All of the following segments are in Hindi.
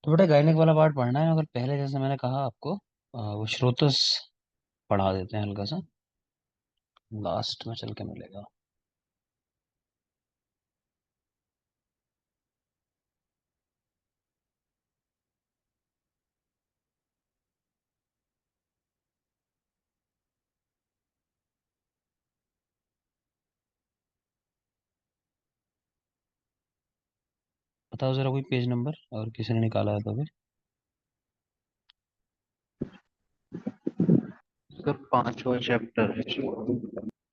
तो बेटा गायनेक वाला पार्ट पढ़ना है, अगर पहले जैसे मैंने कहा आपको वो श्रोतस पढ़ा देते हैं हल्का सा, लास्ट में चल के मिलेगा। बताओ जरा कोई पेज नंबर, और किसी ने निकाला है तो भी। सर पांचवा चैप्टर है।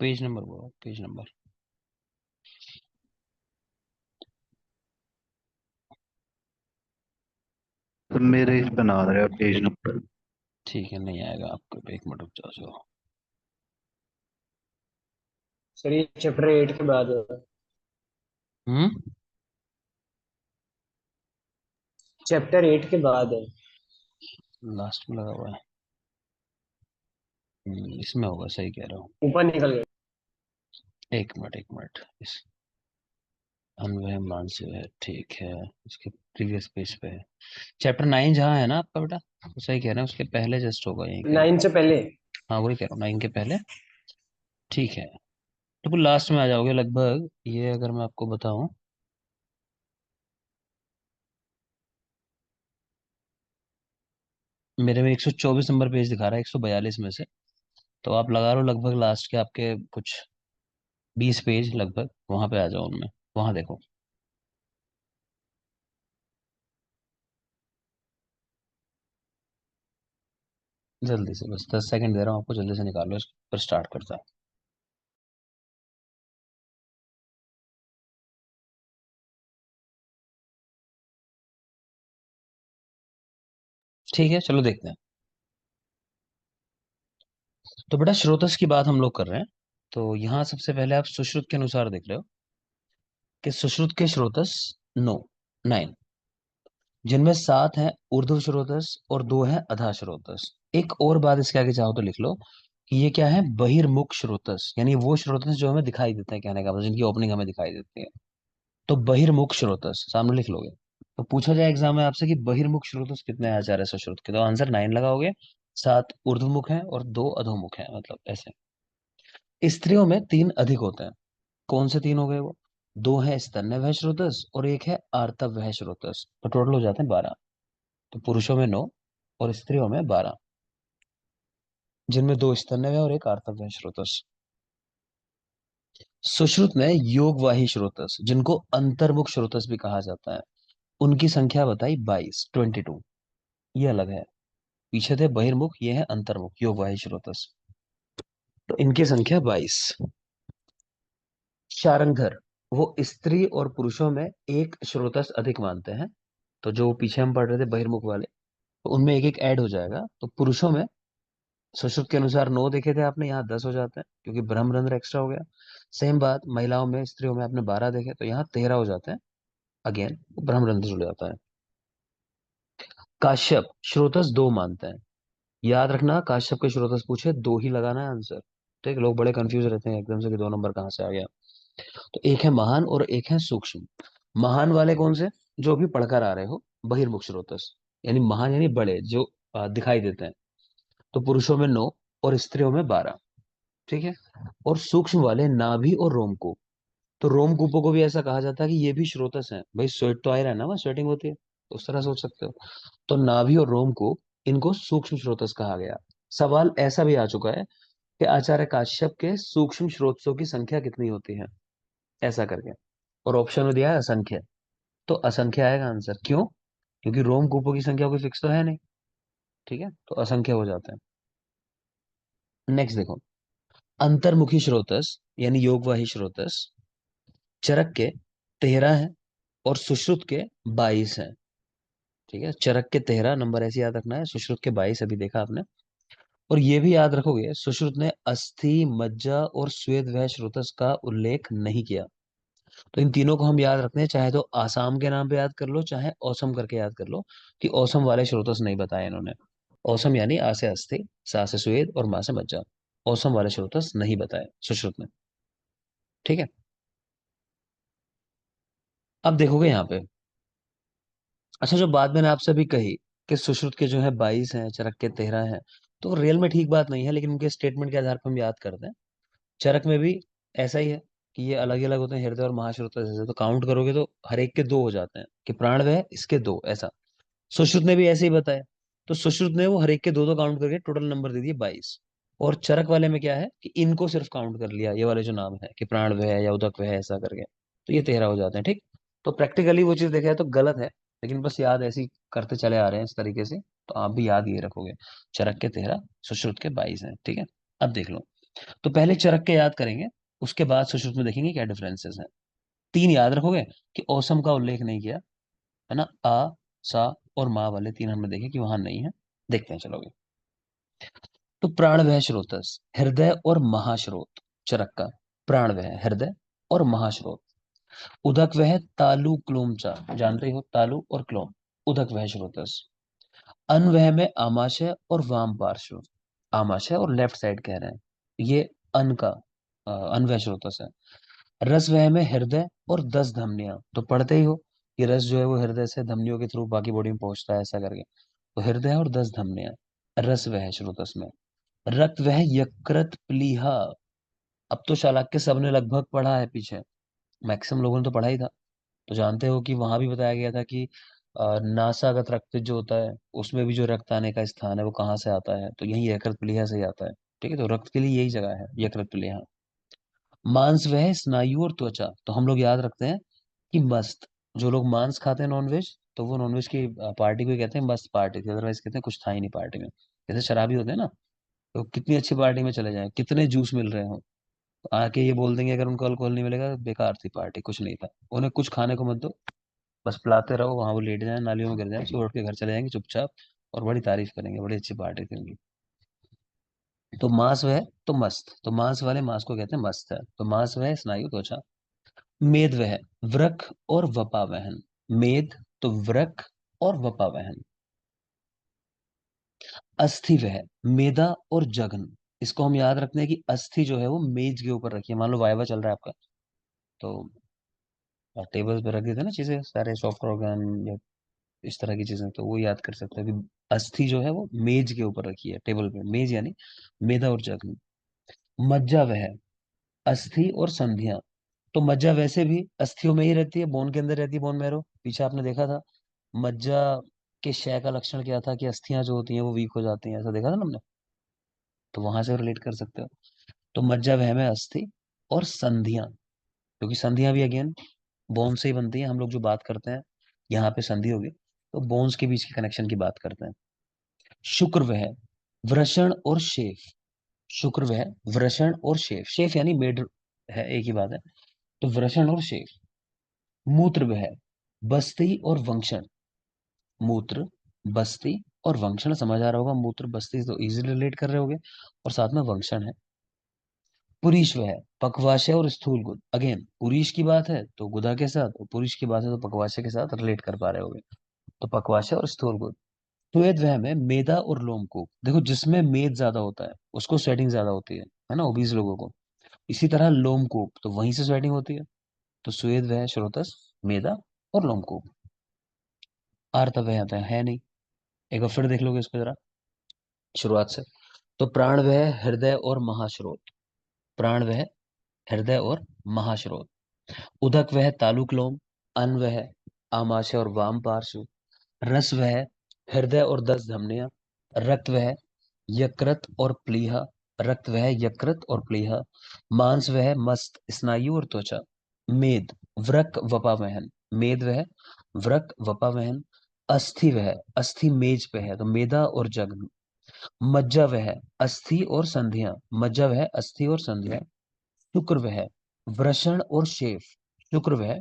पेज नंबर बोलो, पेज नंबर। तो मेरे इस बना रहे हो पेज नंबर। ठीक है, नहीं आएगा आपको, एक मिनट रुक जाओ। सर ये चैप्टर 8 के बाद है। हम्म। चैप्टर 8 के बाद है। लास्ट में लगा हुआ है। इसमें होगा, सही कह रहा हूँ। ऊपर निकल गया। एक मिनट एक मिनट, इस अनवय मान से है, ठीक है। उसके प्रीवियस पेज पे है। चैप्टर 9 जहाँ है ना आपका बेटा, तो सही कह रहे हैं, उसके पहले जस्ट होगा यहीं पे। 9 से पहले। हाँ वही कह रहा हूँ, 9 के पहले। ठीक है। तो फिर लास्ट में आ जाओगे लगभग, ये अगर मैं आपको बताऊं। मेरे में 124 नंबर पेज दिखा रहा है 142 में से। तो आप लगा लो लगभग लास्ट के आपके कुछ 20 पेज लगभग, वहां पे आ जाओ उनमें। वहां देखो। जल्दी से, बस 10 सेकंड दे रहा हूँ आपको, जल्दी से निकालो, इस पर स्टार्ट करता है। ठीक है, चलो देखते हैं। तो बेटा श्रोतस की बात हम लोग कर रहे हैं। तो यहाँ सबसे पहले आप सुश्रुत के अनुसार देख रहे हो कि सुश्रुत के श्रोतस नो 9, जिनमें 7 हैं ऊर्ध्व श्रोतस और 2 हैं अधा श्रोतस। एक और बात इसके आगे चाहो तो लिख लो कि ये क्या है, बहिर्मुख श्रोतस, यानी वो श्रोतस जो हमें दिखाई देते हैं, कहने का मतलब जिनकी ओपनिंग हमें दिखाई देती है। तो बहिर्मुख श्रोतस सामने लिख लोगे। तो पूछा जाए एग्जाम में आपसे कि बहिर्मुख श्रोतस कितने हैं आचार्य सुश्रुत के, तो आंसर 9 लगाओगे। 7 ऊर्ध्वमुख हैं और 2 अधोमुख हैं, मतलब ऐसे। स्त्रियों में 3 अधिक होते हैं। कौन से 3 हो गए वो? 2 है स्तन्यवय श्रोतस और 1 है आर्तववय श्रोतस, तो टोटल हो जाते हैं 12। तो पुरुषों में 9 और स्त्रियों में 12, जिनमें 2 स्तन्यवय और 1 आर्तववय श्रोतस। सुश्रुत में योगवाही श्रोतस, जिनको अंतर्मुख श्रोतस भी कहा जाता है, उनकी संख्या बताई 22, 22। ये अलग है। पीछे थे बहिर्मुख, ये है अंतर्मुख योगवाही श्रोतस। तो इनकी संख्या 22। शारंगधर वो स्त्री और पुरुषों में एक श्रोतस अधिक मानते हैं। तो जो पीछे हम पढ़ रहे थे बहिर्मुख वाले, तो उनमें एक एक ऐड हो जाएगा। तो पुरुषों में सुश्रुत के अनुसार 9 देखे थे आपने, यहाँ 10 हो जाते हैं क्योंकि ब्रह्मरंध्र एक्स्ट्रा हो गया। सेम बात महिलाओं में, स्त्रियों में आपने 12 देखे, तो यहाँ 13 हो जाते हैं। अगेन ब्रह्मरंध्र जुड़ जाता है। काश्यप श्रोतस 2 मानते हैं। याद रखना, काश्यप के श्रोतस पूछे 2 ही लगाना है आंसर। ठीक, लोग बड़े कंफ्यूज रहते हैं एकदम से कि 2 नंबर कहाँ से आ गया। तो एक है महान और एक है सूक्ष्म। महान वाले कौन से? जो भी पढ़कर आ रहे हो, बहिर्मुख श्रोतस, यानी महान यानी बड़े, जो दिखाई देते हैं। तो पुरुषों में 9 और स्त्रियों में 12। ठीक है। और सूक्ष्म वाले नाभि और रोमकूप। तो रोमकूपों को भी ऐसा कहा जाता है कि ये भी श्रोतस हैं भाई, स्वेट तो आ ही रहा है ना, वहाँ स्वेटिंग होती है, तो उस तरह सोच सकते हो। तो नाभि और रोमकूप, इनको सूक्ष्म श्रोतस कहा गया। सवाल ऐसा भी आ चुका है कि आचार्य काश्यप के सूक्ष्म स्रोतसों की संख्या कितनी होती है, ऐसा करके। और ऑप्शन में दिया है असंख्य। तो असंख्य आएगा आंसर, क्यों? क्योंकि रोमकूपों की संख्या कोई फिक्स तो है नहीं। ठीक है, तो असंख्य हो जाते हैं। नेक्स्ट देखो, अंतर्मुखी श्रोतस यानी योगवाही श्रोतस चरक के 13 हैं और सुश्रुत के 22 हैं। ठीक है, चरक के 13 नंबर ऐसे याद रखना है, सुश्रुत के 22 अभी देखा आपने। और ये भी याद रखोगे, सुश्रुत ने अस्थि, मज्जा और स्वेद वह श्रोतस का उल्लेख नहीं किया। तो इन तीनों को हम याद रखते हैं, चाहे तो आसाम के नाम पे याद कर लो, चाहे औसम करके याद कर लो, कि औसम वाले श्रोतस नहीं बताए इन्होंने। औसम यानी आ से अस्थि, सा से स्वेद और मा से मज्जा। औसम वाले श्रोतस नहीं बताए सुश्रुत ने। ठीक है। अब देखोगे यहाँ पे अच्छा, जो बात मैंने आपसे अभी कही कि सुश्रुत के जो है 22 हैं, चरक के 13 हैं, तो रियल में ठीक बात नहीं है, लेकिन उनके स्टेटमेंट के आधार पर हम याद करते हैं। चरक में भी ऐसा ही है कि ये अलग ही अलग होते हैं, हृदय और महाश्रुत जैसे, तो काउंट करोगे तो हर एक के दो हो जाते हैं, कि प्राण वह इसके दो, ऐसा। सुश्रुत ने भी ऐसे ही बताया। तो सुश्रुत ने वो हर एक के दो दो काउंट करके टोटल नंबर दे दिए 22। और चरक वाले में क्या है कि इनको सिर्फ काउंट कर लिया, ये वाले जो नाम है कि प्राण वह है या उदक वह है, ऐसा करके, तो ये 13 हो जाते हैं, ठीक। तो प्रैक्टिकली वो चीज देखा है तो गलत है, लेकिन बस याद ऐसी करते चले आ रहे हैं इस तरीके से, तो आप भी याद ये रखोगे। चरक के 13, सुश्रुत के 22 हैं, ठीक है। अब देख लो। तो पहले चरक के याद करेंगे, उसके बाद सुश्रुत में देखेंगे क्या डिफरेंसेस हैं। तीन याद रखोगे कि औसम का उल्लेख नहीं किया, है ना। आ, सा और मा वाले तीन हमने देखे कि वहां नहीं है। देखते हैं, चलोगे। तो प्राण वह स्रोतस, हृदय और महास्रोत। चरक का प्राण वह हृदय और महास्रोत। उदक वह तालु क्लोमचा, जानते ही हो तालु और क्लोम। उदक वह स्रोतस। अन वह में आमाशय और वाम पार्श्व। आमाशय और लेफ्ट साइड कह रहे हैं, ये अन का अनवय स्रोतस है। रस वह में हृदय और 10 धमनियां, तो पढ़ते ही हो कि रस जो है वो हृदय से धमनियों के थ्रू बाकी बॉडी में पहुंचता है, ऐसा करके। तो हृदय और 10 धमनियां, रस वह स्रोतस में। रक्त वह यकृत प्लीहा। अब तो चाणक्य सबने लगभग पढ़ा है पीछे, मैक्सिमम लोगों ने तो पढ़ा ही था। तो जानते हो कि वहां भी बताया गया था कि नासागत रक्त जो होता है, उसमें भी जो रक्त आने का स्थान है वो कहाँ से आता है, तो यही यकृत प्लीहा से ही आता है। ठीक है, तो रक्त के लिए यही जगह है, यकृत प्लीहा। मांस वह स्नायु और त्वचा, तो हम लोग याद रखते हैं कि मस्त, जो लोग मांस खाते हैं नॉनवेज, तो वो नॉनवेज की पार्टी को ही कहते हैं मस्त पार्टी, अदरवाइज कहते हैं कुछ था ही नहीं पार्टी में। जैसे शराबी होते हैं ना, तो कितनी अच्छी पार्टी में चले जाएं, कितने जूस मिल रहे हो, तो आके ये बोल देंगे अगर उनको अल्कोहल नहीं मिलेगा तो बेकार थी पार्टी, कुछ नहीं था। उन्हें कुछ खाने को मत दो, बस पिलाते रहो, वहां वो लेट जाए, नालियों में गिर जाए, सुबह उठ के घर चले जाएंगे चुपचाप, और बड़ी तारीफ करेंगे, बड़ी अच्छी पार्टी थी उनकी। तो मांस वह, तो मस्त, तो मांस वाले मांस को कहते हैं मस्त है, तो मांस वह स्नायु त्वचा। मेद वह वृक और वपावहन। मेद, तो वृक और वपावहन। अस्थि वह मेदा और जघन। इसको हम याद रखते हैं कि अस्थि जो है वो मेज के ऊपर रखिए, मान लो वाइवा चल रहा है आपका, तो टेबल पे रख देते हैं ना चीजें, सारे सॉफ्ट ऑर्गन या इस तरह की चीजें, तो वो याद कर सकते हैं कि अस्थि जो है वो मेज के ऊपर रखी है, टेबल पे, मेज यानी मेदा और जघन। मज्जा वह अस्थि और संधियां। तो मज्जा वैसे भी अस्थियों में ही रहती है, बोन के अंदर रहती है, बोन मैरो, पीछे आपने देखा था। मज्जा के क्षय का लक्षण क्या था कि अस्थियां जो होती हैं वो वीक हो जाती हैं, ऐसा देखा था ना हमने, तो वहां से रिलेट कर सकते हो। तो मज्जा वह में अस्थि और संधियां, क्योंकि संधियां भी अगेन बोन से ही बनती है, हम लोग जो बात करते हैं यहाँ पे संधि होगी, तो बोन्स के बीच के कनेक्शन की बात करते हैं। शुक्र वह वृषण और शेफ। शुक्र वह वृषण और शेफ, शेफ यानी मेड है, एक ही बात है। तो वृषण और शेफ। मूत्र वह बस्ती और वंक्षण। मूत्र, बस्ती और वंक्षण समझ आ रहा होगा, मूत्र बस्ती तो इजीली रिलेट कर रहे होगे, और साथ में वंक्षण है। पुरीश वह पक्वाशय और स्थूल गुद, अगेन पुरीश की बात है तो गुदा के साथ, और पुरीश की बात है तो पक्वाशय के साथ रिलेट कर पा रहे होगे, तो पक्वाशय और स्थूल गुद। श्वेत वह में मेदा और लोमकूप, देखो जिसमें मेद ज्यादा होता है उसको स्वेटिंग ज्यादा होती है ना, ओबीज लोगों को। इसी तरह लोमकूप, तो वहीं से स्वेटिंग होती है। तो स्वेद वह स्रोतस, मेदा और लोमकूप। आर्तव आता है नहीं। एक बार फिर देख लोगे इसको जरा शुरुआत से। तो प्राण वह हृदय और महास्रोत। प्राण वह हृदय और महास्रोत। उदक वह तालुक लोम। अन वह आमाशय और वाम पार्श्व। रस वह हृदय और 10 धमनियां। रक्त वह यकृत और प्लीहा। रक्त वह यकृत और प्लीहा। मांस वह मस्त स्नायु और त्वचा। मेद वृक वपावहन। मेद वह वृक वपावहन। अस्थि वह अस्थि मेज पे है तो मेदा और जघन। मज्जा वह अस्थि और संधियां। मज्जा वह अस्थि और संधियां। शुक्र वह वृषण और शेफ। शुक्र वह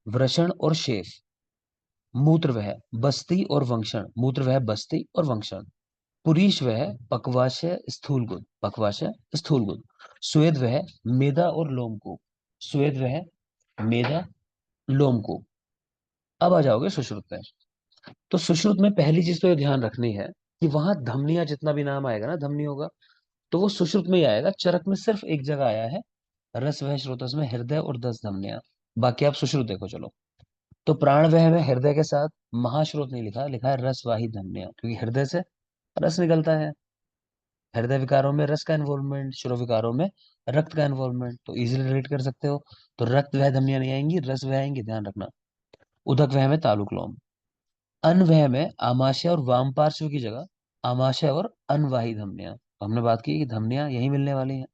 वृषण और शेफ। मूत्र वह बस्ती और वंक्षण। मूत्र वह बस्ती और वंक्षण। पुरीश वह पक्वाशय स्थूल गुद। पक्वाशय स्थूल गुद। स्वेद वह मेदा और लोमकूप। स्वेद वह मेदा लोमकूप। अब आ जाओगे सुश्रुत में। तो सुश्रुत में पहली चीज तो ये ध्यान रखनी है कि वहां धमनियां जितना भी नाम आएगा ना धमनियों का, तो वो सुश्रुत में ही आएगा, चरक में सिर्फ एक जगह आया है, रस वह स्रोतस में हृदय और 10 धमनियां। बाकी आप सुश्रुत देखो चलो। तो प्राण वह में हृदय के साथ महाश्रोत नहीं लिखा, लिखा है रसवाही धमनियां, क्योंकि हृदय से रस निकलता है। हृदय विकारों में रस का इन्वॉल्वमेंट, श्रोव विकारों में रक्त का इन्वॉल्वमेंट, तो इजीली रिलेट कर सकते हो। तो रक्त वह धमनियां नहीं आएंगी, रस वह आएंगी, ध्यान रखना। उदक वह में तालुक लोम। अन वह में आमाशय और वाम पार्श्व की जगह आमाशय और अनवाही धमनियां, तो हमने बात की कि धमनियां यही मिलने वाली हैं।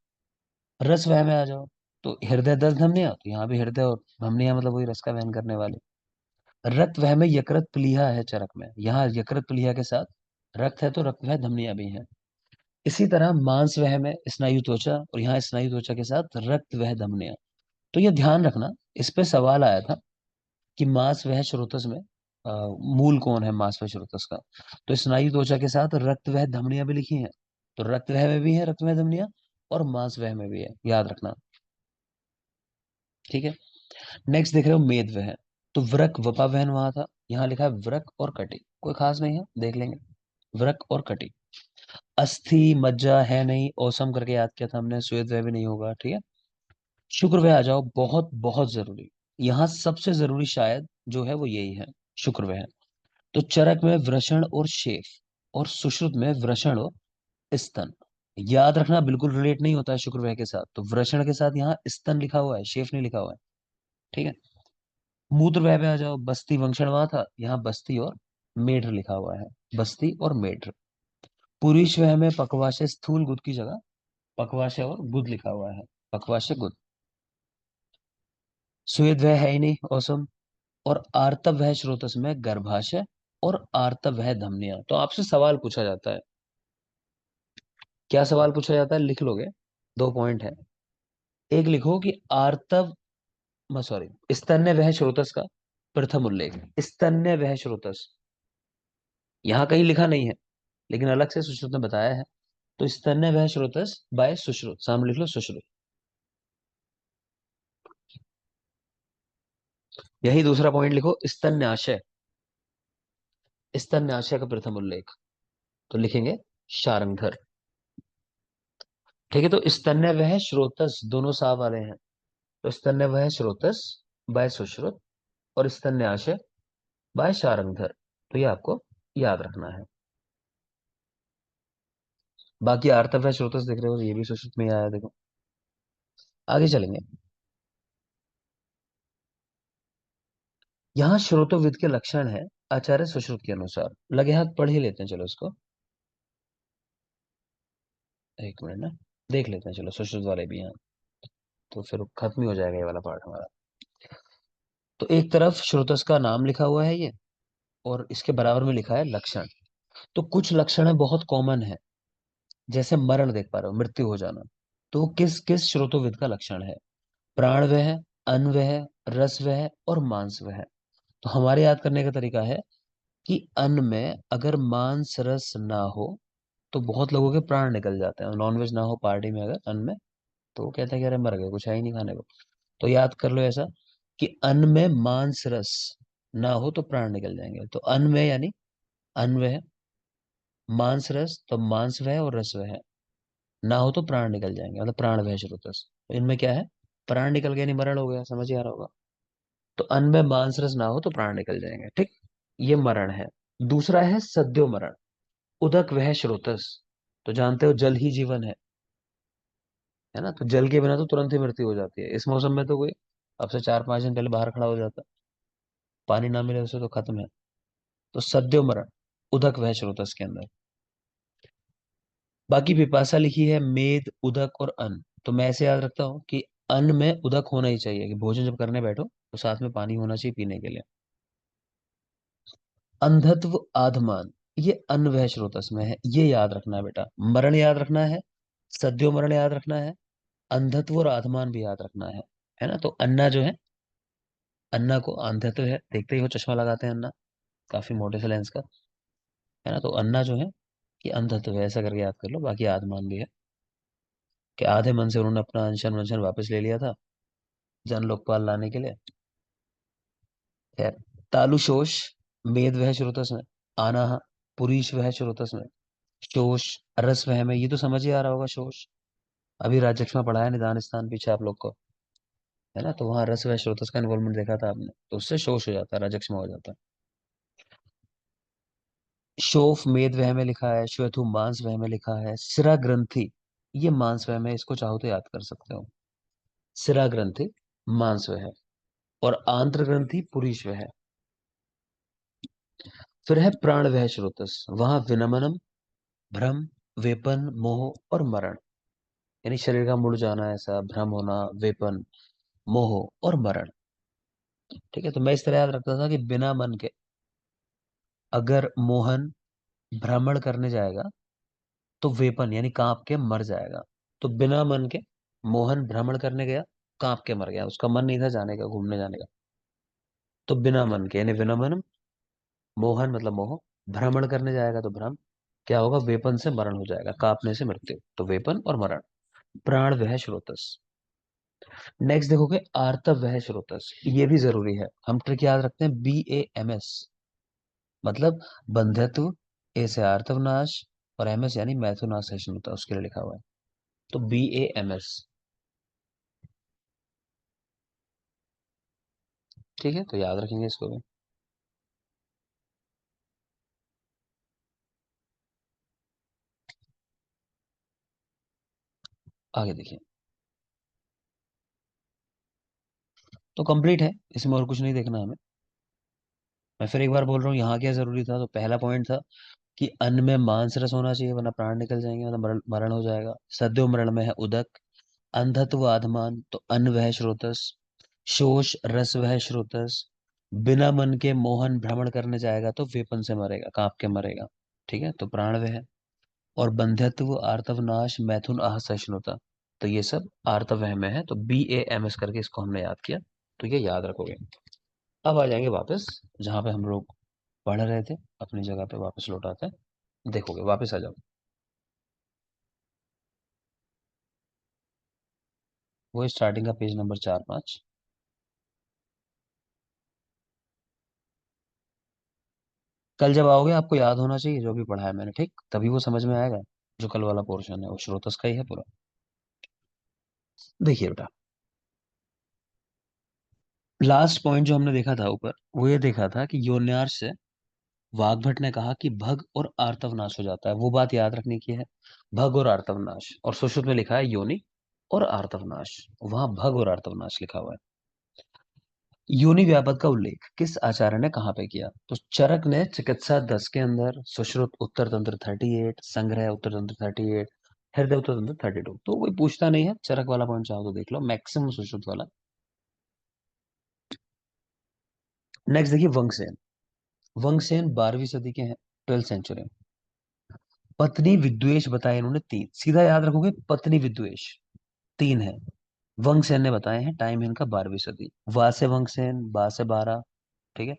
रस वह में आ जाओ, तो हृदय 10 धमनियां, तो यहाँ भी हृदय और धमनियां मतलब वही रस का वहन करने वाली। रक्त वह में यकृत प्लीहा है चरक में, यहाँ यकृत प्लीहा के साथ रक्त है, तो रक्त वह धमनियां भी हैं। इसी तरह मांस वह में स्नायु त्वचा, और यहाँ स्नायु त्वचा के साथ रक्त वह धमनियां। तो ये ध्यान रखना, इस पे सवाल आया था कि मांस वह स्रोतस में मूल कौन है मांस वह स्रोतस का। तो स्नायु त्वचा के साथ रक्त वह धमनियां भी लिखी हैं, तो रक्त वह में भी है रक्त वह धमनियां, और मांस वह में भी है, याद रखना। ठीक है। नेक्स्ट देख रहे हो मेद वह। तो वृक वपा वहन वहां था, यहाँ लिखा है वृक और कटी, कोई खास नहीं है, देख लेंगे। वृक और कटी। अस्थि मज्जा है नहीं, औसम करके याद किया था हमने, श्वेत वह भी नहीं होगा, ठीक है। शुक्र वह आ जाओ, बहुत बहुत जरूरी। यहाँ सबसे जरूरी शायद जो है वो यही है, शुक्र वह। तो चरक में वृषण और शेफ, और सुश्रुत में वृषण और स्तन। याद रखना, बिल्कुल रिलेट नहीं होता है शुक्र वह के साथ, तो वृषण के साथ यहाँ स्तन लिखा हुआ है, शेफ नहीं लिखा हुआ है। ठीक है। मूत्र वह पे आ जाओ, बस्ती वंशण वहां था, यहाँ बस्ती और मेढ्र लिखा हुआ है, बस्ती और मेढ्र। पुरुष वह में पकवाशय स्थूल गुद की जगह पकवाशय और गुद लिखा हुआ है, पकवाशय गुद। स्वेद वह है ही नहीं, औसम। और आर्तव वह स्रोतस में गर्भाशय, और आर्तव वह धमनियां। तो आपसे सवाल पूछा जाता है, क्या सवाल पूछा जाता है, लिख लोगे। 2 पॉइंट है। एक लिखो कि आर्तव, सॉरी, स्तन्य वह स्रोतस का प्रथम उल्लेख। स्तन्य वह स्रोतस यहाँ कहीं लिखा नहीं है, लेकिन अलग से सुश्रुत ने बताया है। तो स्तन्य वह स्रोतस बाय सुश्रुत, सामने लिख लो सुश्रुत। यही दूसरा पॉइंट लिखो, स्तन्याशय। स्तन्याशय का प्रथम उल्लेख, तो लिखेंगे शारंगधर। ठीक है। तो स्तन्य वह स्रोतस दोनों सा वाले हैं, तो स्तन्य वह स्रोतस बाय सुश्रुत, और स्तन्याशय बाय शारंगधर। तो ये आपको याद रखना है। बाकी आर्तव वह स्रोतस देख रहे हो, ये भी सुश्रुत में ही आया, देखो। आगे चलेंगे। यहाँ श्रोतोविद के लक्षण है आचार्य सुश्रुत के अनुसार, लगे हाथ पढ़ ही लेते हैं, चलो इसको। एक मिनट ना, देख लेते हैं चलो, सुश्रुत वाले भी हैं, तो फिर खत्म ही हो जाएगा ये वाला पार्ट हमारा। तो एक तरफ श्रोतस का नाम लिखा हुआ है ये, और इसके बराबर में लिखा है लक्षण। तो कुछ लक्षण है बहुत कॉमन है, जैसे मरण देख पा रहे हो, मृत्यु हो जाना। तो वो किस किस श्रोतोविद का लक्षण है। प्राण वह, अन्न वह, रस वह, और मांस वह। तो हमारे याद करने का तरीका है कि अन्न में अगर मांस रस ना हो तो बहुत लोगों के प्राण निकल जाते हैं। नॉनवेज ना हो पार्टी में अगर अन्न में, तो वो कहते हैं कि अरे मर गए, कुछ है ही नहीं खाने को। तो याद कर लो ऐसा कि अन्न में मांस रस ना हो तो प्राण निकल जाएंगे। तो अन्न में यानी अन्न वह, मांस रस तो मांस वह, और रस वह ना हो तो प्राण निकल जाएंगे, मतलब प्राण वह श्रुतस। तो इनमें क्या है, प्राण निकल गया, नहीं मरण हो गया, समझ ही आ रहा होगा। तो अन्न में मांस रस ना हो तो प्राण निकल जाएंगे, ठीक। ये मरण है। दूसरा है सद्यो मरण। उदक वह स्रोतस, तो जानते हो जल ही जीवन है ना। तो जल के बिना तो तुरंत ही मृत्यु हो जाती है। इस मौसम में तो कोई अब से 4-5 दिन पहले बाहर खड़ा हो जाता, पानी ना मिले उसे तो खत्म है। तो सद्यो मरण, उदक वह स्रोतस के अंदर। बाकी पिपासा लिखी है मेद उदक और अन्न, तो मैं ऐसे याद रखता हूँ कि अन्न में उदक होना ही चाहिए, कि भोजन जब करने बैठो तो साथ में पानी होना चाहिए पीने के लिए। अंधत्व आधमान, ये अन्न वह स्रोतस में है, ये याद रखना है बेटा। मरण याद रखना है, सद्यो मरण याद रखना है, अंधत्व और आत्मान भी याद रखना है ना। तो अन्ना जो है, अन्ना को अंधत्व है, देखते ही वो चश्मा लगाते हैं अन्ना, काफी मोटे से लेंस का, है ना। तो अन्ना जो है कि अंधत्व है, ऐसा करके याद कर लो। बाकी आत्मान भी है कि आधे मन से उन्होंने अपना अनशन वंशन वापस ले लिया था जन लोकपाल लाने के लिए। खैर, तालुशोष, मेद वह स्रोतस में, आनाह, पुरीश वह स्रोतस में, शोष, रस वह में, ये तो समझ ही आ रहा होगा शोष। अभी राजक्ष में पढ़ाया निदान स्थान पीछे आप लोग को, है ना, तो वहां रस व स्रोतस का इन्वॉल्वमेंट देखा था आपने, तो उससे शोष हो जाता है, रजक्ष्मा हो जाता है। शोफ मेद वह में लिखा है, श्वेथु मांस वह में लिखा है, सिरा ग्रंथि ये मांस वह में, इसको चाहो तो याद कर सकते हो। सिरा ग्रंथि मांस वह है, और आंत्र ग्रंथि पुरीश वह है। फिर है प्राण वह स्रोतस, वहां विनमनम, भ्रम, वेपन, मोह और मरण, यानी शरीर का मुड़ जाना, ऐसा भ्रम होना, वेपन, मोह और मरण। ठीक है, तो मैं इस तरह याद रखता था कि बिना मन के अगर मोहन भ्रमण करने जाएगा तो वेपन यानी कांप के मर जाएगा। तो बिना मन के मोहन भ्रमण करने गया, कांप के मर गया, उसका मन नहीं था जाने का, घूमने जाने का। तो बिना मन के यानी विनमन, मोहन मतलब मोह, भ्रमण करने जाएगा तो भ्रम, क्या होगा, वेपन से मरण हो जाएगा, कांपने से मृत्यु, तो वेपन और मरण। प्राण वह स्रोतस। नेक्स्ट देखोगे आर्तव वह स्रोतस, ये भी जरूरी है, हम ट्रिक याद रखते हैं, BAMS, मतलब बंध्यत्व, ए से आर्तव नाश, और MS यानी मैथुनाश सेशन होता है, उसके लिए लिखा हुआ है। तो BAMS। ठीक है, तो याद रखेंगे इसको भी। आगे देखिए, तो कंप्लीट है, इसमें और कुछ नहीं देखना हमें। मैं फिर एक बार बोल रहा हूँ, यहाँ क्या जरूरी था, तो पहला पॉइंट था कि अन्न में मांस रस होना चाहिए, वरना प्राण निकल जाएंगे, मतलब मरण मरण हो जाएगा। सद्यो मरण में है उदक। अंधत्व आधमान, तो अन्न वह स्रोतस। शोष रस वह स्रोतस। बिना मन के मोहन भ्रमण करने जाएगा तो वेपन से मरेगा, कांप के मरेगा। ठीक है, तो प्राण वह है। और बंध्यत्व आर्तव नाश मैथुन आह सहिष्णुता, तो ये सब आर्तव वह में है, तो BAMS करके इसको हमने याद किया, तो ये याद रखोगे। अब आ जाएंगे वापस जहां पे हम लोग पढ़ रहे थे, अपनी जगह पे वापस लौट आते हैं, देखोगे, वापस आ जाओ। वो स्टार्टिंग का पेज नंबर 4-5। कल जब आओगे आपको याद होना चाहिए जो भी पढ़ा है मैंने, ठीक, तभी वो समझ में आएगा। जो कल वाला पोर्शन है वो श्रोतस का ही है पूरा। देखिए बेटा, लास्ट पॉइंट जो हमने देखा था ऊपर, वो ये देखा था कि योन्यार से वाग्भट ने कहा कि भग और आर्तव नाश हो जाता है, वो बात याद रखने की है। भग और आर्तव नाश, और सुश्रुत में लिखा है योनि और आर्तव नाश, वहां भग और आर्तव नाश लिखा हुआ है। योनि व्यापक का उल्लेख किस आचार्य ने कहाँ पे किया, तो चरक ने चिकित्सा 10 के अंदर, सुश्रुत उत्तर तंत्र 38, संग्रह उत्तर तंत्र 38, हृदय उत्तर तंत्र 32। तो कोई पूछता नहीं है, चरक वाला पॉइंट चाहो तो देख लो, मैक्सिमम सुश्रुत वाला। नेक्स्ट देखिए वंगसेन। वंगसेन 12वीं सदी के हैं, 12th सेंचुरी। पत्नी विद्वेष बताए इन्होंने 3, सीधा याद रखोगे, पत्नी विद्वेष 3 है। वंगसेन ने बताए हैं, टाइम है इनका 12वीं सदी। वा से वंगसेन, बा से 12। ठीक है,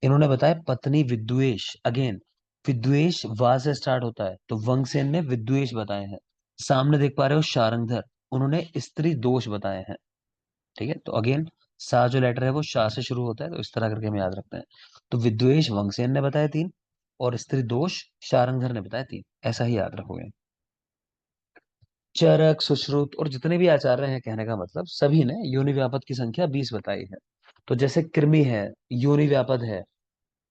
इन्होंने बताया पत्नी विद्वेष, अगेन विद्वेष वा से स्टार्ट होता है, तो वंगसेन ने विद्वेष बताए हैं। सामने देख पा रहे हो शारंगधर, उन्होंने स्त्री दोष बताए हैं। ठीक है, तो अगेन सा जो लेटर है वो शाह से शुरू होता है, तो इस तरह करके हम याद रखते हैं। तो विद्वेष वंगसेन ने बताया 3, और स्त्री दोष शारंगधर ने बताया 3, ऐसा ही याद रखोगे। चरक सुश्रुत और जितने भी आचार्य हैं, कहने का मतलब सभी ने योनि व्यापद की संख्या 20 बताई है। तो जैसे कृमि है, योनि व्यापद है,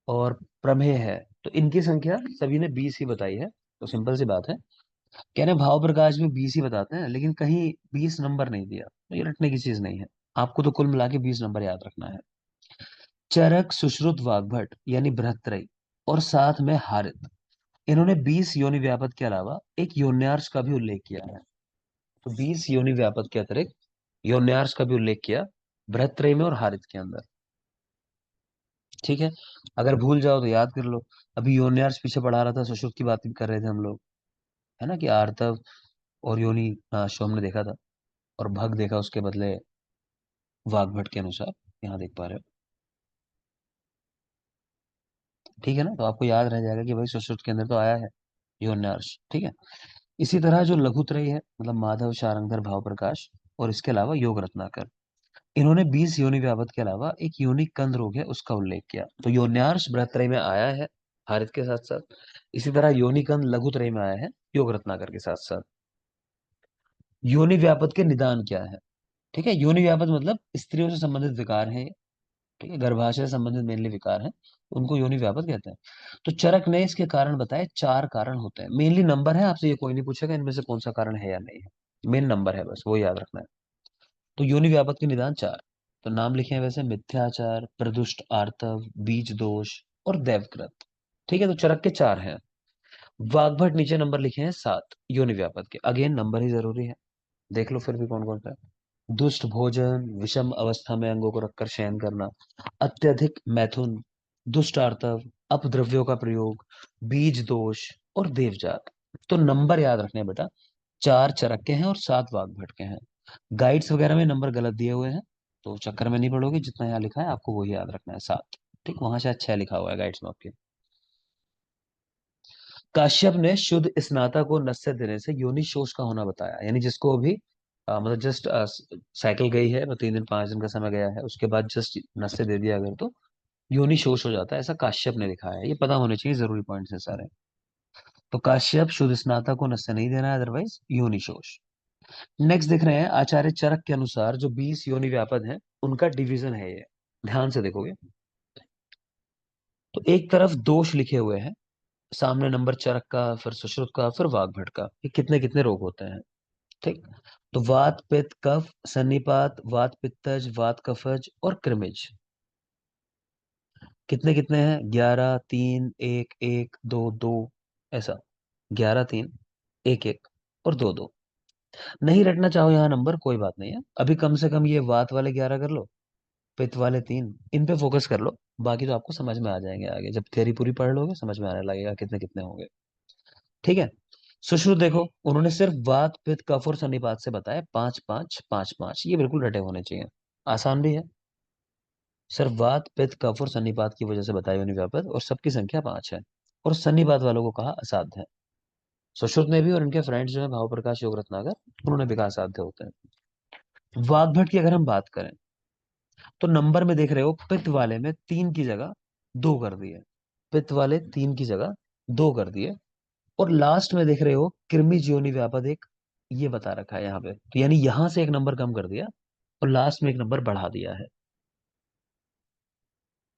और प्रमेय है, तो इनकी संख्या सभी ने 20 ही बताई है। तो सिंपल सी बात है, कह रहे हैं भाव प्रकाश में 20 ही बताते हैं, लेकिन कहीं 20 नंबर नहीं दिया, तो ये रटने की चीज नहीं है। आपको तो कुल मिला के 20 नंबर याद रखना है। चरक सुश्रुत वाग्भट यानी बृहत्त्रयी, और साथ में हारित, इन्होंने 20 योनि व्यापद के अलावा एक योन्यार्ष का भी उल्लेख किया है। तो 20 योनि व्यापद के अतिरिक्त योन्यार्ष का भी उल्लेख किया, बृहत्त्रयी में और हारित के अंदर। ठीक है, अगर भूल जाओ तो याद कर लो। अभी योन्यार्ष पीछे पढ़ा रहा था, सुश्रुत की बात भी कर रहे थे हम लोग, है ना, कि आर्तव और योनि नाश हमने देखा था, और भग देखा उसके बदले वाग्भट के अनुसार, यहाँ देख पा रहे हो। ठीक है ना, तो आपको याद रह जाएगा कि भाई सुश्रुत के अंदर तो आया है योन्यार्ष। ठीक है, इसी तरह जो लघुत्रयी है, मतलब माधव शारंगधर भाव प्रकाश, और इसके अलावा योग रत्नाकर, इन्होंने 20 योनि व्यापद के अलावा एक योनि कंद रोग है उसका उल्लेख किया। तो योन्यार्ष बृहत्त्रयी में आया है हारित के साथ साथ, इसी तरह योनि कंद लघुत्रयी में आया है योग रत्नाकर के साथ साथ। योनि व्यापद के निदान क्या है, ठीक है, योनि व्यापक मतलब स्त्रियों से संबंधित विकार है, ठीक है, गर्भाशय से संबंधित मेनली विकार है, उनको योनि व्यापक कहते हैं। तो चरक ने इसके कारण बताए, 4 कारण होते हैं, मेनली नंबर है, आपसे ये कोई नहीं पूछेगा इनमें से कौन सा कारण है या नहीं है, मेन नंबर है बस, वो याद रखना है। तो योनि व्यापक के निदान 4, तो नाम लिखे हैं वैसे, मिथ्याचार, प्रदुष्ट आर्तव, बीज दोष और दैवकृत। ठीक है, तो चरक के 4 हैं। वाग्भट नीचे नंबर लिखे हैं 7 योनि व्यापक के, अगेन नंबर ही जरूरी है, देख लो फिर भी कौन कौन सा है। दुष्ट भोजन, विषम अवस्था में अंगों को रखकर शयन करना, अत्यधिक मैथुन, दुष्ट आर्तव, अपद्रव्यों का प्रयोग, बीज दोष और देवजात। तो नंबर याद रखने हैं बेटा, 4 चरक के हैं और 7 वाग्भट के हैं। गाइड्स वगैरह में नंबर गलत दिए हुए हैं, तो चक्कर में नहीं पड़ोगे, जितना यहाँ लिखा है आपको वही याद रखना है, 7। ठीक, वहां शायद 6 लिखा हुआ है गाइड्स में आपके। काश्यप ने शुद्ध स्नाता को नस्य देने से योनि शोष का होना बताया, यानी जिसको अभी मतलब जस्ट साइकिल गई है, 3 दिन 5 दिन का समय गया है, उसके बाद जस्ट नस्य दे दिया अगर, तो योनि शोष हो जाता है, ऐसा काश्यप ने लिखा है, ये पता होने चाहिए, जरूरी पॉइंट्स हैं सारे। तो काश्यप शुद्ध स्नाता को नस्य नहीं देना है, अदरवाइज योनि शोष। नेक्स्ट देख रहे हैं, आचार्य चरक के अनुसार जो 20 योनि व्यापद हैं उनका डिवीजन है ये, ध्यान से देखोगे। तो एक तरफ दोष लिखे हुए हैं, सामने नंबर चरक का, फिर सुश्रुत का, फिर वाग्भट का, ये कितने कितने रोग होते हैं। ठीक, तो वात पित्त कफ सन्निपात, वात पित्तज, वात कफज और कृमिज, कितने कितने हैं, 11 3 1 1 2 2, ऐसा 11 3 1 1 और 2 2। नहीं रटना चाहो यहाँ नंबर, कोई बात नहीं है, अभी कम से कम ये वात वाले 11 कर लो, पित्त वाले 3, इन पे फोकस कर लो, बाकी तो आपको समझ में आ जाएंगे आगे, जब थियरी पूरी पढ़ लोगे समझ में आने लगेगा कितने कितने होंगे। ठीक है, सुश्रुत देखो, उन्होंने सिर्फ वात पित्त कफ और सन्निपात से बताया, 5 5 5 5, ये बिल्कुल रटे होने चाहिए, आसान भी है। सिर्फ वात पित्त कफ और सन्निपात की वजह से बताई उन्हें व्यापक, और सबकी संख्या 5 है, और सन्निपात वालों को कहा असाध्य है। सुश्रुत ने भी, और इनके फ्रेंड्स जो है भाव प्रकाश योग रत्नाकर, उन्होंने भी कहा असाध्य होते हैं। वाग्भट की अगर हम बात करें, तो नंबर में देख रहे हो, पित्त वाले में 3 की जगह 2 कर दिए, पित्त वाले 3 की जगह 2 कर दिए, और लास्ट में देख रहे हो कृमि ज्योनि व्यापद एक, ये बता रखा है यहाँ पे, तो यानी यहां से एक नंबर कम कर दिया और लास्ट में एक नंबर बढ़ा दिया है।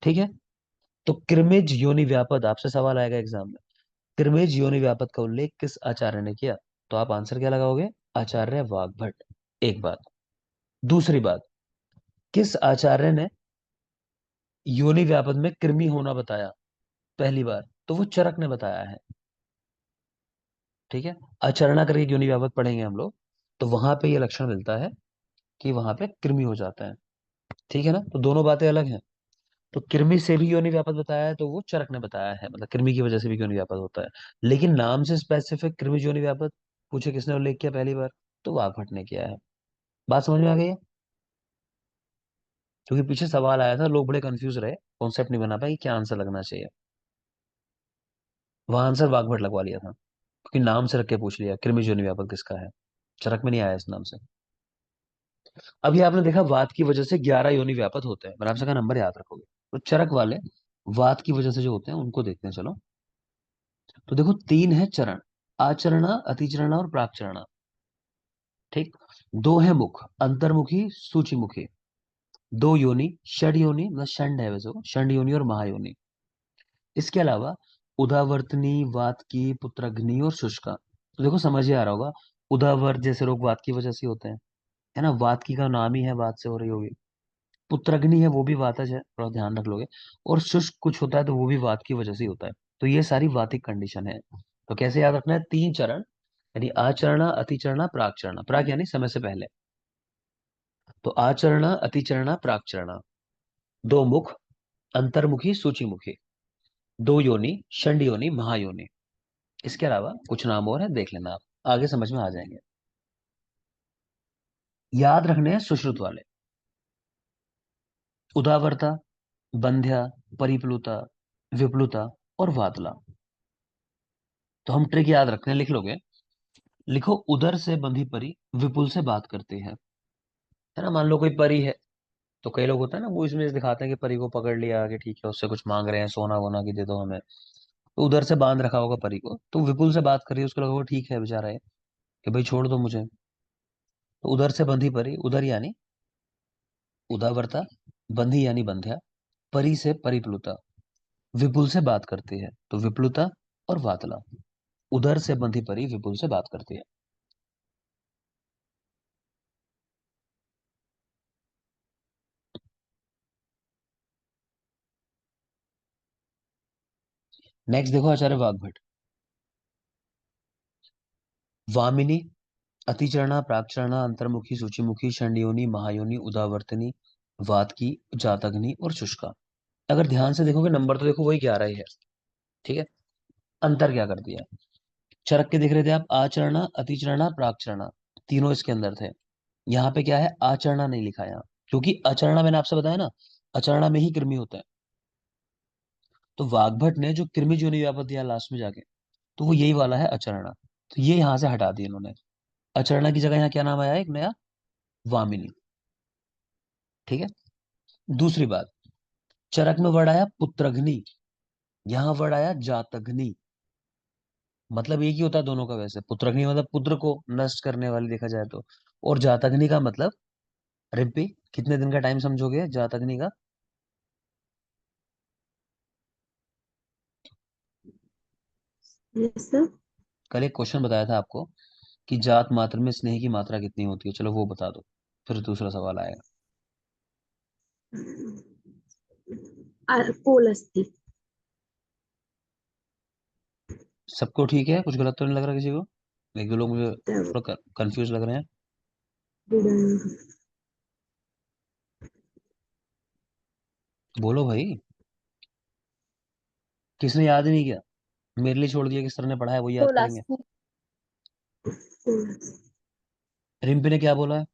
ठीक है, तो कृमिज योनि व्यापद, आपसे सवाल आएगा एग्जाम में, कृमिज योनि व्यापद का उल्लेख किस आचार्य ने किया, तो आप आंसर क्या लगाओगे, आचार्य वाग्भट। एक बात, दूसरी बात, किस आचार्य ने योनि व्यापद में कृमि होना बताया पहली बार, तो वो चरक ने बताया है। ठीक है, आचरणा करके योनि व्यापद पढ़ेंगे हम लोग, तो वहां पे ये लक्षण मिलता है कि वहां पे कृमि हो जाता है। ठीक है ना, तो दोनों बातें अलग हैं। तो कृमि से भी योनि व्यापक बताया है, तो वो चरक ने बताया है, मतलब कृमि की वजह से भी योनि व्यापक होता है, लेकिन नाम से स्पेसिफिक कृमि योनि व्यापक पूछे किसने उल्लेख किया पहली बार, तो वाग्भट ने किया है। बात समझ में आ गई है, क्योंकि पीछे सवाल आया था, लोग बड़े कंफ्यूज रहे, कॉन्सेप्ट नहीं बना पाए कि क्या आंसर लगना चाहिए, वहां आंसर वाग्भट लगवा लिया था, क्योंकि नाम से रख के पूछ लिया कृमि योनि व्यापक किसका है, चरक में नहीं आया इस नाम से। अभी आपने देखा वात की वजह से 11 योनि व्यापक होते हैं, मैंने आपसे कहा नंबर याद रखोगे, तो चरक वाले वात की वजह से जो होते हैं उनको देखते हैं, चलो। तो देखो 3 है चरण, आचरणा, अतिचरणा और प्राकचरणा। ठीक, 2 है मुख, अंतर्मुखी, सूचीमुखी, 2 योनि, षड योनि, मतलब षंड है वैसे वो, षंड योनि और महायोनि। इसके अलावा उदावर्तनी, वातकी, पुत्रग्नि और शुष्का। तो देखो समझ ही आ रहा होगा, उदावर्त जैसे रोग वात की वजह से होते हैं, है ना, वातकी का नाम ही है, वात से हो रही होगी। पुत्रग्नि है वो भी वातज है, थोड़ा ध्यान रख लोगे। और शुष्क कुछ होता है तो वो भी वात की वजह से ही होता है। तो ये सारी वातिक कंडीशन है। तो कैसे याद रखना है, 3 चरण, यानी आचरणा, अतिचरणा, प्राकचरणा, प्राक यानी समय से पहले, तो आचरणा, अतिचरणा, प्राकचरणा, 2 मुख, अंतर्मुखी, सूचीमुखी, 2 योनि, षंड योनि, महायोनि। इसके अलावा कुछ नाम और है, देख लेना आप, आगे समझ में आ जाएंगे। याद रखने हैं सुश्रुत वाले, उदावरता, बंध्या, परिप्लुता, विप्लुता और वातला। तो हम ट्रिक याद रखते हैं, लिख लोगे, लिखो उदर से बंधी परी विपुल से बात करती है ना, मान लो कोई परी है, तो कई लोग होता है ना, वो इसमें दिखाते हैं कि परी को पकड़ लिया कि ठीक है उससे कुछ मांग रहे हैं, सोना वोना की दे दो हमें, तो उधर से बांध रखा होगा परी को, तो विपुल से बात करी, उसको लगा होगा ठीक है बेचारा है, कि भाई छोड़ दो मुझे। तो उधर से बंधी परी, उधर यानी उदावरता, बंधी यानी बंध्या, परी से परिप्लुता, विपुल से बात करती है, तो विप्लुता और वातला। उदर से बंधी परी विपुल से बात करती है। नेक्स्ट देखो आचार्य वाग्भट। वामिनी, अतिचरणा, प्राकचरणा, अंतर्मुखी, सूचिमुखी, षण्योनी, महायोनी, उदावर्तनी, वातकी, जातग्नि और शुष्का। अगर ध्यान से देखोगे नंबर तो देखो वही 11 ही है। ठीक है, अंतर क्या कर दिया? चरक के देख रहे थे आप, आचरणा, अतिचरणा, प्राकचरणा, तीनों इसके अंदर थे। यहाँ पे क्या है, आचरणा नहीं लिखा यहाँ, क्योंकि आचरणा मैंने आपसे बताया ना, आचरणा में ही कृमि होता है। तो वाग्भट ने जो कृमि जो नहीं व्यापक दिया लास्ट में जाके, तो वो यही वाला है अचरणा, तो ये यहाँ से हटा दिया इन्होंने। अचरणा की जगह यहाँ क्या नाम आया है, एक नया, वामिनी। ठीक है, दूसरी बात, चरक में वर्ड आया पुत्रघ्नि, यहाँ वर्ड आया जातघ्नि। मतलब एक ही होता है दोनों का वैसे, पुत्रघ्नि मतलब पुत्र को नष्ट करने वाली देखा जाए तो, और जातघ्नि का मतलब, रिम्पी कितने दिन का टाइम समझोगे जातग्नि का? Yes sir. कल एक क्वेश्चन बताया था आपको कि जात मात्र में स्नेह की मात्रा कितनी होती है, चलो वो बता दो, फिर दूसरा सवाल आएगा। पोल अस्ति। सबको ठीक है, कुछ गलत तो नहीं लग रहा किसी को? एक दो लोग मुझे थोड़ा कंफ्यूज लग रहे हैं। बोलो भाई, किसने याद ही नहीं किया? मेरे लिए छोड़ दिया, किस तरह ने पढ़ा है वो याद पोल करेंगे। अस्ति। रिम्पी ने क्या बोला है?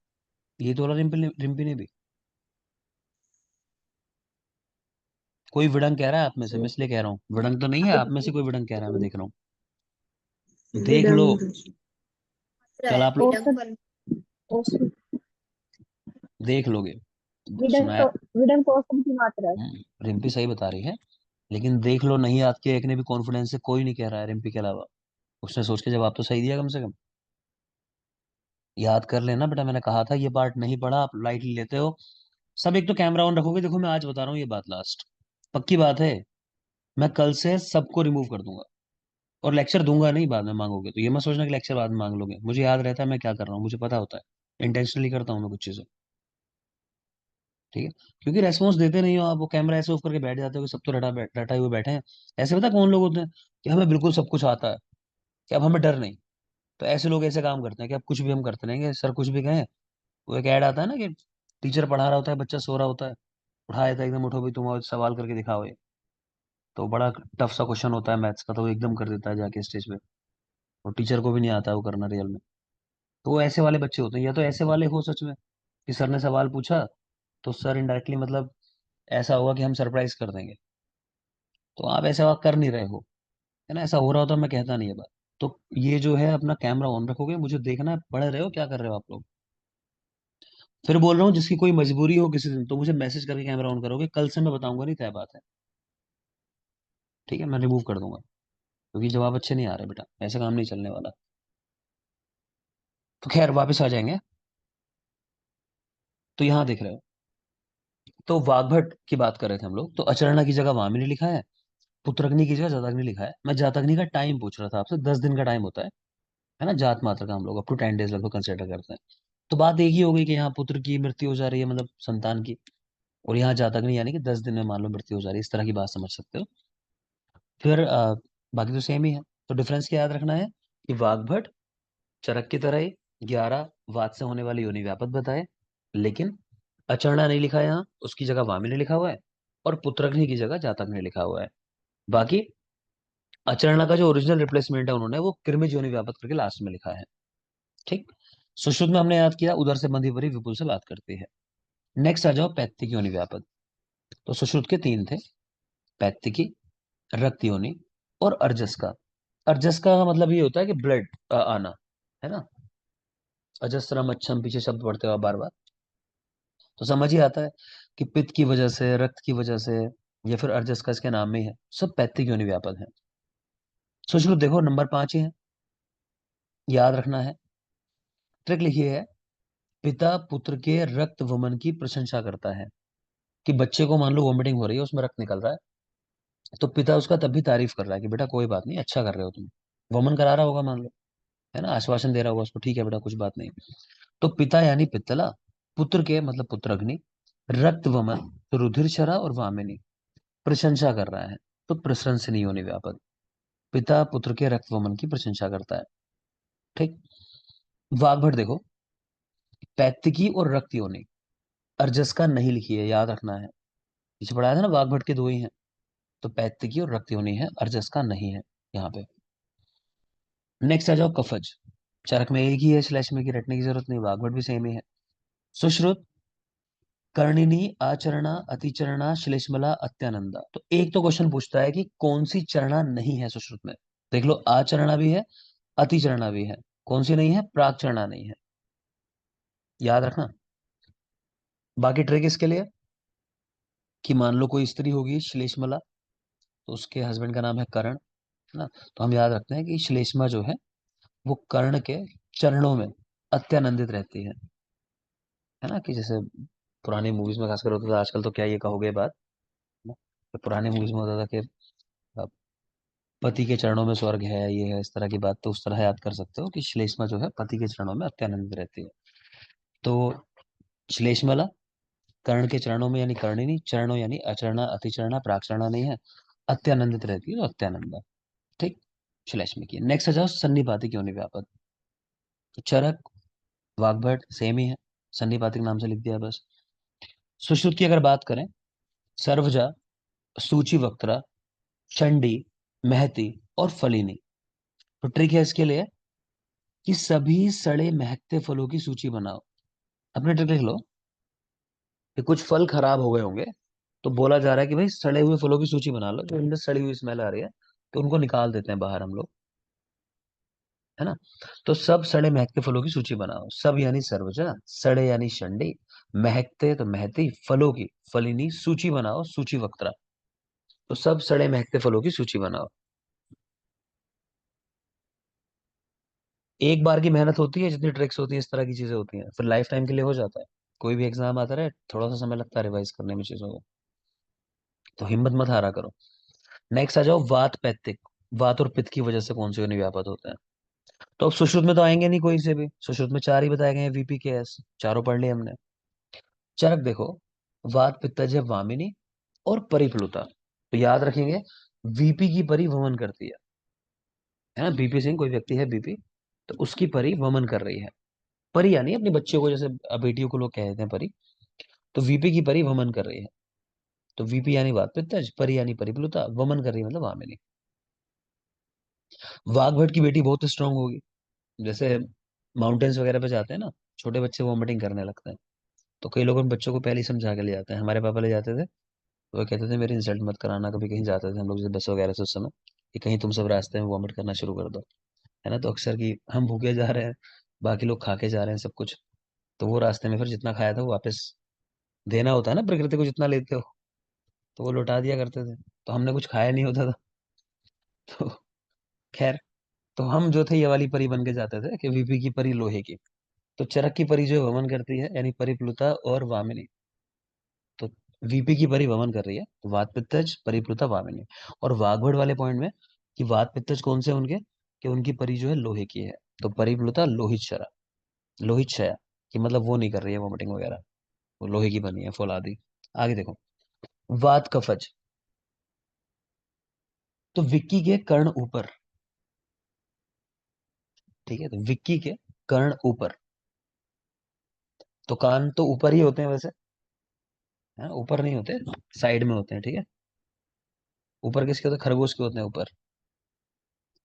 ये तो बोला रिम्पी ने भी। कोई विडंग कह रहा है आप में से, मैं इसलिए कह रहा हूँ, विडंग तो नहीं है आप में से, कोई विडंग कह रहा है, मैं देख रहा हूँ। देख लो, विडंब। कल आप लोग औसत। औसत। देख लोगे। विडंब सुना है। तो, विडंब तो औसत की मात्रा है। रिम्पी सही बता रही है, लेकिन देख लो नहीं याद किया, एक ने भी कॉन्फिडेंस से कोई नहीं कह रहा है रिम्पी के अलावा। उसने सोच के जवाब तो सही दिया कम से कम। याद कर लेना बेटा, मैंने कहा था ये पार्ट नहीं पढ़ा, आप लाइटली लेते हो। सब एक तो कैमरा ऑन रखोगे, देखो मैं आज बता रहा हूँ ये बात लास्ट, पक्की बात है। मैं कल से सबको रिमूव कर दूंगा, और लेक्चर दूंगा नहीं, बाद में मांगोगे तो ये मत सोचना कि लेक्चर बाद में मांग लोगे, मुझे याद रहता है मैं क्या कर रहा हूँ, मुझे पता होता है, इंटेंशनली करता हूँ मैं कुछ चीजें। ठीक है, क्योंकि रेस्पॉन्स देते नहीं हो आप, वो कैमरा ऐसे ऑफ करके बैठ जाते हो कि सब तो रटाए हुए बैठे हैं। ऐसे पता कौन लोग होते हैं कि हमें बिल्कुल सब कुछ आता है, कि अब हमें डर नहीं। तो ऐसे लोग ऐसे काम करते हैं कि अब कुछ भी हम करते रहेंगे, सर कुछ भी कहें। वो एक ऐड आता है ना कि टीचर पढ़ा रहा होता है, बच्चा सो रहा होता है, उठाया था एकदम, उठो भाई तुम आज सवाल करके दिखाओ ये। तो बड़ा टफ सा क्वेश्चन होता है मैथ्स का, तो वो एकदम कर देता है जाके स्टेज पे, और टीचर को भी नहीं आता है वो करना रियल में। तो वो ऐसे वाले बच्चे होते हैं, या तो ऐसे वाले हो सच में कि सर ने सवाल पूछा, तो सर इनडायरेक्टली मतलब ऐसा होगा कि हम सरप्राइज कर देंगे, तो आप ऐसा कर नहीं रहे हो, है ना, ऐसा हो रहा होता मैं कहता नहीं है बात। तो ये जो है अपना कैमरा ऑन रखोगे, मुझे देखना है पढ़ रहे हो क्या कर रहे हो आप लोग। फिर बोल रहा हूँ जिसकी कोई मजबूरी हो किसी दिन, तो मुझे मैसेज करके कैमरा ऑन करोगे, कल से मैं बताऊंगा नहीं, तय बात है। ठीक है, मैं रिमूव कर दूंगा, क्योंकि जवाब अच्छे नहीं आ रहे बेटा, ऐसा काम नहीं चलने वाला। तो खैर वापस आ जाएंगे। तो यहाँ देख रहे हो, तो वाग्भट की बात कर रहे थे हम लोग, तो अचरणा की जगह वामिनी लिखा है, पुत्रग्नि की जगह जातग्नि लिखा है। मैं जातग्नि का टाइम पूछ रहा था आपसे, 10 दिन का टाइम होता है ना जात मात्र का, हम लोग अप टू 10 डेज लगभग कंसिडर करते हैं। तो बात एक ही हो गई कि यहाँ पुत्र की मृत्यु हो जा रही है, मतलब संतान की, और यहाँ जातग्नि यानी कि 10 दिन में मान लो मृत्यु हो जा रही है, इस तरह की बात समझ सकते हो। फिर बाकी तो सेम ही है। तो डिफरेंस क्या याद रखना है कि वाग्भट चरक की तरह ही 11 वात से होने वाली योनि व्यापक बताए, लेकिन अचरणा नहीं लिखा है यहाँ, उसकी जगह वामिनी लिखा हुआ है, और पुत्रग्नि की जगह जातग्नि लिखा हुआ है। बाकी अचरणा का जो ओरिजिनल रिप्लेसमेंट है उन्होंने वो कृमिज योनि व्यापक करके लास्ट में लिखा है। ठीक, सुश्रुत में हमने याद किया, उदर से बंधी परी विपुल से बात करती है। नेक्स्ट आ जाओ पैत्तिक योनि व्यापक। तो सुश्रुत के 3 थे, पैत्तिकी, रक्त योनि और अर्जस का। अर्जस का मतलब ये होता है कि ब्लड आना, है ना, अजस्रम अच्छम पीछे शब्द पढ़ते हो आप बार बार, तो समझ ही आता है कि पित्त की वजह से, रक्त की वजह से, या फिर अर्जस का इसके नाम में ही है, सब पैत्तिक योनि व्यापक है। सुश्रुत देखो नंबर 5 ही है, याद रखना है, ट्रिक लिखी है, पिता पुत्र के रक्त वमन की प्रशंसा करता है। कि बच्चे को मान लो वोमिटिंग हो रही है, उसमें रक्त निकल रहा है, तो पिता उसका तब भी तारीफ कर रहा है कि बेटा कोई बात नहीं, अच्छा कर रहे हो तुम। वमन करा रहा होगा मान लो, है ना, आश्वासन दे रहा होगा उसको, ठीक है बेटा कुछ बात नहीं। तो पिता यानी पित्तला, पुत्र के मतलब पुत्र अग्नि, रक्त वमन तो रुधिर क्षरा और वामिनी प्रशंसा कर रहा है, तो प्रशंसनीय होने व्यापक। पिता पुत्र के रक्त वमन की प्रशंसा करता है। ठीक। वाग्भट देखो, पैत्तिकी और रक्त योनि, अर्जस का नहीं लिखी है, याद रखना है। पीछे पढ़ाया था ना, वाग्भट के दो ही हैं, तो पैत्तिकी और रक्त योनि है, अर्जस का नहीं है यहाँ पे। नेक्स्ट आ जाओ कफज। चरक में एक ही है, स्लैश में की रटने की जरूरत नहीं, वाग्भट भी सेम ही है। सुश्रुत, कर्णिनी, आचरणा, अतिचरणा, श्लेष्मला, अत्यानंदा। तो एक तो क्वेश्चन पूछता है कि कौन सी चरणा नहीं है सुश्रुत में। देख लो, आचरणा भी है, अतिचरणा भी है, कौन सी नहीं है, प्राक्चरणा नहीं है, याद रखना। बाकी ट्रिक इसके लिए कि मान लो कोई स्त्री होगी श्लेष्मला, तो उसके हस्बैंड का नाम है कर्ण, है ना, तो हम याद रखते हैं कि श्लेष्मा जो है वो कर्ण के चरणों में अत्यानंदित रहती है ना, कि जैसे पुरानी मूवीज में खासकर होता था, आजकल तो क्या ये कहोगे बात ना, तो पुरानी मूवीज में होता था कि अ, पति के चरणों में स्वर्ग है, ये है, इस तरह की बात, तो उस तरह याद कर सकते हो कि श्लेष्मा जो है पति के चरणों में अत्यानंदित रहती है। तो श्लेष्मला कर्ण के चरणों में यानी कर्णिनी, चरणों यानी अचरणा, अतिचरणा, प्राक्चरणा नहीं है, अत्यानंदित रहती है, तो अत्यानंदा। ठीक। श्लेष्म की। नेक्स्ट आ जाओ सन्निपाती क्यों नहीं व्यापक। तो चरक वाग्भट सेम ही है, सन्निपातिक नाम से लिख दिया बस। सुश्रुत की अगर बात करें, सर्वजा, सूची वक्त्रा, चंडी, महती और फलिनी। तो ट्रिक है इसके लिए कि सभी सड़े महकते फलों की सूची बनाओ। अपने ट्रिक लिख लो कि कुछ फल खराब हो गए होंगे, तो बोला जा रहा है कि भाई सड़े हुए फलों की सूची बना लो, जो इनमें सड़ी हुई स्मेल आ रही है, तो उनको निकाल देते हैं बाहर हम लोग, है ना। तो सब सड़े महकते फलों की सूची बनाओ। सब यानी सर्वजा, सड़े यानी शंडी, महकते तो महती, फलों की फलिनी, सूची बनाओ सूची वक्त्रा। तो सब सड़े महकते फलों की सूची बनाओ। एक बार की मेहनत होती है, जितनी ट्रिक्स होती है, इस तरह की चीजें होती हैं, फिर लाइफ टाइम के लिए हो जाता है। कोई भी एग्जाम आता रहे, थोड़ा सा समय लगता है रिवाइज करने में चीजों को, तो हिम्मत मत हारा करो। नेक्स्ट आ जाओ वात पैत्तिक। वात और पित्त की वजह से कौन से योनि व्यापक होते हैं। तो अब सुश्रुत में तो आएंगे नहीं कोई से भी, सुश्रुत में चार ही बताए गए हैं, वीपी के एस, चारों पढ़ लिए हमने। चरक देखो, वात पित्तज है वामिनी और परिप्लुता, तो याद रखेंगे वीपी की परी वमन करती है ना, बीपी सिंह कोई व्यक्ति है बीपी, तो उसकी परी वमन कर रही है। परी यानी अपनी बच्चियों को, जैसे बेटियों को लोग कहते हैं परी, तो वीपी की परी वमन कर रही है। तो वीपी यानी वात पित्तज, परी यानी परिप्लुता, वमन कर रही है मतलब वामिनी। वाग्भट की बेटी बहुत स्ट्रांग होगी, जैसे माउंटेन्स वगैरह पे जाते हैं ना, छोटे बच्चे वॉमिटिंग करने लगते हैं, तो कई लोग उन बच्चों को पहले ही समझा के ले जाते हैं। हमारे पापा ले जाते थे, तो वो कहते थे मेरी इंसल्ट मत कराना, कभी कहीं जाते थे हम लोग जैसे बस वगैरह से उस समय, कि कहीं तुम सब रास्ते में वॉमिट करना शुरू कर दो, है ना, तो अक्सर कि हम भूखे जा रहे हैं, बाकी लोग खा के जा रहे हैं सब कुछ, तो वो रास्ते में फिर जितना खाया था वो वापस देना होता है ना, प्रकृति को जितना लेते हो, तो वो लौटा दिया करते थे, तो हमने कुछ खाया नहीं होता था। तो खैर, तो हम जो थे ये वाली परी बन के जाते थे कि वीपी की परी लोहे की। तो चरक की परी जो है वमन करती है, यानी परिप्लुता और वामिनी। तो वीपी की परी वमन कर रही है, तो वात पित्तज परिप्लुता वामिनी। और वाग्भट वाले पॉइंट में कि वात पित्तज कौन से उनके, कि उनकी परी जो है लोहे की है, तो परिप्लुता लोहित शरा, लोहित शया, कि मतलब वो नहीं कर रही है वोमिटिंग वगैरह, वो लोहे की बनी है फौलादी। आगे देखो, वात कफज। तो विक्की के कर्ण ऊपर, ठीक है, तो विक्की के कर्ण ऊपर, तो कान तो ऊपर ही होते हैं वैसे, है ऊपर नहीं होते, साइड में होते हैं, ठीक है। ऊपर किसके होते हैं, खरगोश के होते हैं ऊपर।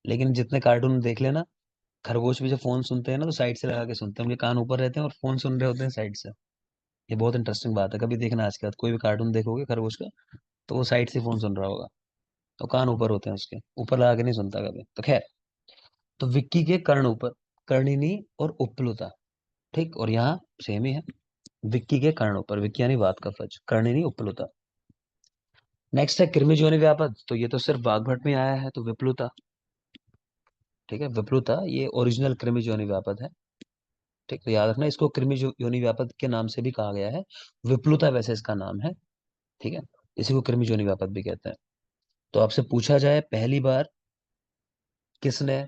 लेकिन जितने कार्टून देख लेना, खरगोश भी जब फोन सुनते हैं ना, तो साइड से लगा के सुनते हैं, उनके कान ऊपर रहते हैं और फोन सुन रहे होते हैं साइड से। ये बहुत इंटरेस्टिंग बात है, कभी देखना आज के बाद कोई भी कार्टून देखोगे खरगोश का, तो वो साइड से फोन सुन रहा होगा, तो कान ऊपर होते हैं उसके, ऊपर लगा के नहीं सुनता कभी, तो खैर। तो विक्की के कर्ण ऊपर, कर्णिनी और उपप्लुता, ठीक, और यहाँ सेम ही है, विक्की के कर्ण ऊपर, विक्की यानी वात कफज, कर्णिनी उपप्लुता। नेक्स्ट है कृमिजोनि व्यापक, तो ये तो सिर्फ बागभट में आया है, तो विप्लुता, ठीक है, विप्लुता ये ओरिजिनल कृमिजोनि व्यापक है, ठीक, तो याद रखना इसको कृमि योनि व्यापद के नाम से भी कहा गया है, विप्लुता वैसे इसका नाम है। ठीक है, इसी को कृमि योनि व्यापद भी कहते हैं। तो आपसे पूछा जाए पहली बार किसने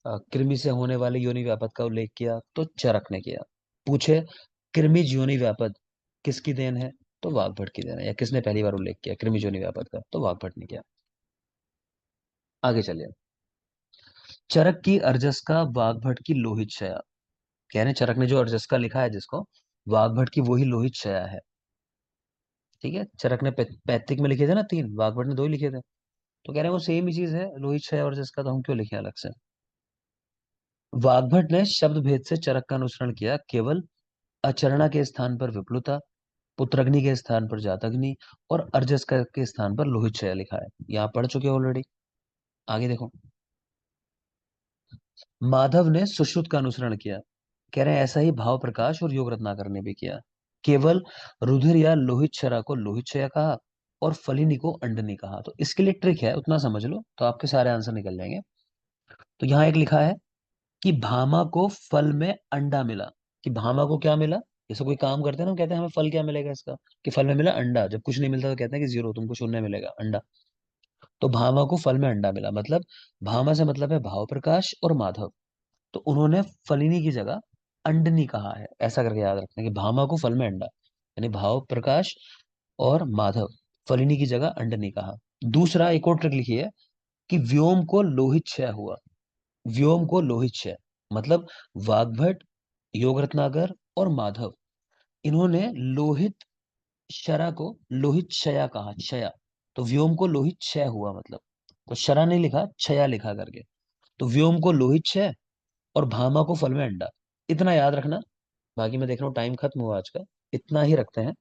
कृमि से होने वाले योनि व्यापद का उल्लेख किया, तो चरक ने किया। पूछे कृमि योनि व्यापद किसकी देन है, तो वाग्भट की देन है। या किसने पहली बार उल्लेख किया कृमि योनि व्यापद का, तो वाग्भट ने किया। आगे चलिए, चरक की अर्जस का वाग्भट की लोहित शया। कह रहे हैं चरक ने जो अर्जस का लिखा है जिसको, वाग्भट की वही लोहित शया है। ठीक है, चरक ने पैतृक में लिखे थे ना 3, वाग्भट ने 2 ही लिखे थे, तो कह रहे हैं वो सेम ही चीज है, लोहित शया और अर्जस का, तो हम क्यों लिखे अलग से। वाग्भट ने शब्द भेद से चरक का अनुसरण किया, केवल अचरणा के स्थान पर विप्लुता, पुत्रग्नि के स्थान पर जातग्नि और अर्जस के स्थान पर लोहित शया लिखा है। यहाँ पढ़ चुके ऑलरेडी। आगे देखो, माधव ने सुश्रुत का अनुसरण किया। कह रहे हैं ऐसा ही भाव प्रकाश और योग रत्नाकर ने भी किया, केवल रुधिर या लोहित क्षरा को लोहित क्षय कहा और फलिनी को अंडनी कहा। तो इसके लिए ट्रिक है, उतना समझ लो तो आपके सारे आंसर निकल जाएंगे। तो यहाँ एक लिखा है कि भामा को फल में अंडा मिला, कि भामा को क्या मिला, जैसे कोई काम करते हैं ना, हम कहते हैं हमें फल क्या मिलेगा इसका, कि फल में मिला अंडा। जब कुछ नहीं मिलता तो कहते हैं कि 0, तुमको शून्य मिलेगा, अंडा। तो भामा को फल में अंडा मिला, मतलब भामा से मतलब है भाव प्रकाश और माधव, तो उन्होंने फलिनी की जगह अंडनी कहा है। ऐसा करके याद रखना कि भामा को फल में अंडा, यानी भाव प्रकाश और माधव, फलिनी की जगह अंडनी कहा। दूसरा एक और ट्रिक लिखी है कि व्योम को लोहित क्षय हुआ। व्योम को लोहित क्षय मतलब वाग्भट, योग रत्नाकर और माधव, इन्होंने लोहित शरा को लोहित क्षया कहा, क्षया। तो व्योम को लोहित क्षय हुआ मतलब, तो शरा नहीं लिखा, क्षया लिखा करके। तो व्योम को लोहित क्षय और भामा को फल में अंडा, इतना याद रखना। बाकी मैं देख रहा हूँ टाइम खत्म हुआ आज का, इतना ही रखते हैं।